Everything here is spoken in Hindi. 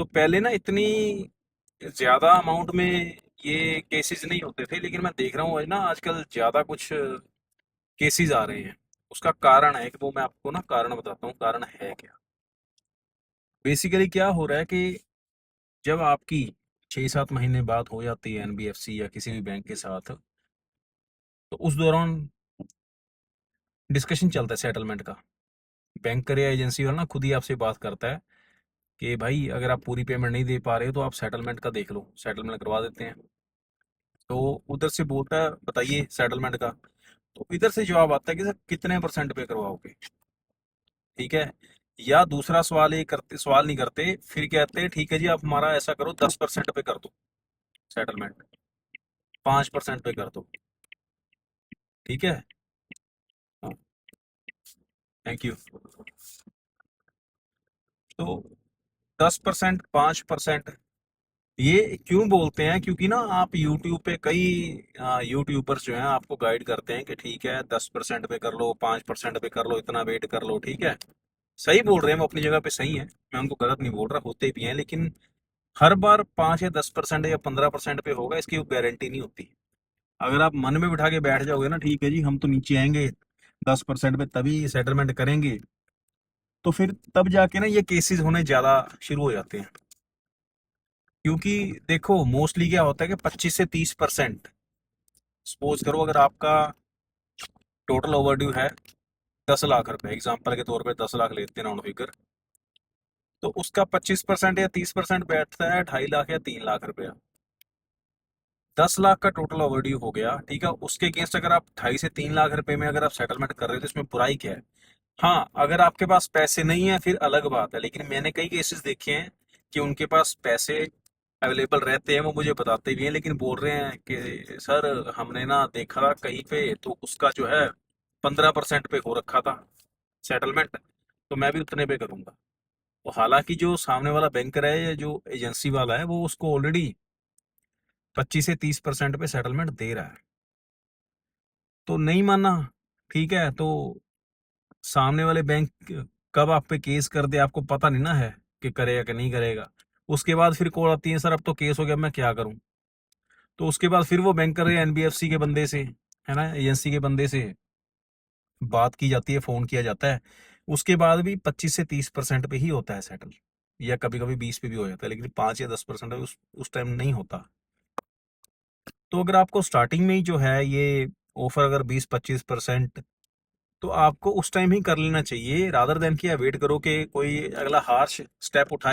तो पहले ना इतनी ज़्यादा अमाउंट में ये केसेस नहीं होते थे, लेकिन मैं देख रहा हूँ आज ना आजकल ज़्यादा कुछ केसेस आ रहे हैं। उसका कारण है कि वो मैं आपको ना कारण बताता हूँ, कारण है क्या। बेसिकली क्या हो रहा है कि जब आपकी 6-7 महीने बाद हो जाती है एनबीएफसी या किसी भी बैंक के साथ, तो उस दौरान डिस्कशन चलता है सेटलमेंट का। बैंक करे या एजेंसी वाला ना खुद ही आपसे बात करता है कि भाई अगर आप पूरी पेमेंट नहीं दे पा रहे हो तो आप सेटलमेंट का देख लो, सेटलमेंट करवा देते हैं। तो उधर से बोलता है बताइए सेटलमेंट का। तो इधर से जवाब आता है कि सर कितने परसेंट पे करवाओगे। ठीक है। या दूसरा सवाल ये करते, सवाल नहीं करते, फिर कहते हैं ठीक है जी आप हमारा ऐसा करो 10% पे कर दो सेटलमेंट, 5% पे कर दो। ठीक है। हाँ, थैंक यू। तो 10%, 5%, ये क्यों बोलते हैं? क्योंकि ना आप यूट्यूब पे कई यूट्यूबर्स जो हैं आपको गाइड करते हैं कि ठीक है 10% पे कर लो, 5% पे कर लो, इतना वेट कर लो। ठीक है, सही बोल रहे हैं, वो अपनी जगह पे सही है, मैं उनको गलत नहीं बोल रहा, होते भी हैं। लेकिन हर बार 5 या 10% या 15% पे होगा इसकी कोई गारंटी नहीं होती। अगर आप मन में बिठा के बैठ जाओगे ना ठीक है जी हम तो नीचे आएंगे 10% पे तभी सेटलमेंट करेंगे, तो फिर तब जाके ना ये केसेस होने ज्यादा शुरू हो जाते हैं। क्योंकि देखो मोस्टली क्या होता है कि 25 से 30%, सपोज करो अगर आपका टोटल ओवरड्यू है 10 लाख रुपए, एग्जाम्पल के तौर पे 10 लाख लेते हैं राउंड फिगर, तो उसका 25% या 30% बैठता है 2.5 लाख या 3 लाख रुपया। 10 लाख का टोटल ओवरड्यू हो गया, ठीक है। उसके अगेंस्ट अगर आप 2.5 से 3 लाख रुपए में अगर आप सेटलमेंट कर रहे हो तो इसमें बुराई क्या है? हाँ, अगर आपके पास पैसे नहीं है फिर अलग बात है, लेकिन मैंने कई केसेस देखे हैं कि उनके पास पैसे अवेलेबल रहते हैं, वो मुझे बताते भी हैं, लेकिन बोल रहे हैं कि सर हमने ना देखा था कहीं पे तो उसका जो है 15% पे हो रखा था सेटलमेंट, तो मैं भी उतने पे करूंगा। तो हालांकि जो सामने वाला बैंकर है या जो एजेंसी वाला है वो उसको ऑलरेडी 25 से 30% पे सेटलमेंट दे रहा है, तो नहीं माना। ठीक है, तो सामने वाले बैंक कब आप पे केस कर दे आपको पता नहीं ना है कि करेगा कि नहीं करेगा। उसके बाद फिर कॉल आती है सर अब तो केस हो गया मैं क्या करूं। तो उसके बाद फिर वो बैंकर या एनबीएफसी के बंदे से, है ना, एजेंसी के बंदे से बात की जाती है, फोन किया जाता है। उसके बाद भी 25 से 30% पे ही होता है सेटल, या कभी कभी 20 पे भी हो जाता है, लेकिन 5 या 10% उस टाइम नहीं होता। तो अगर आपको स्टार्टिंग में ही जो है ये ऑफर अगर 20-25%, तो आपको उस टाइम ही कर लेना चाहिए, रादर देन कि वेट करो कि कोई अगला हार्श स्टेप उठाए।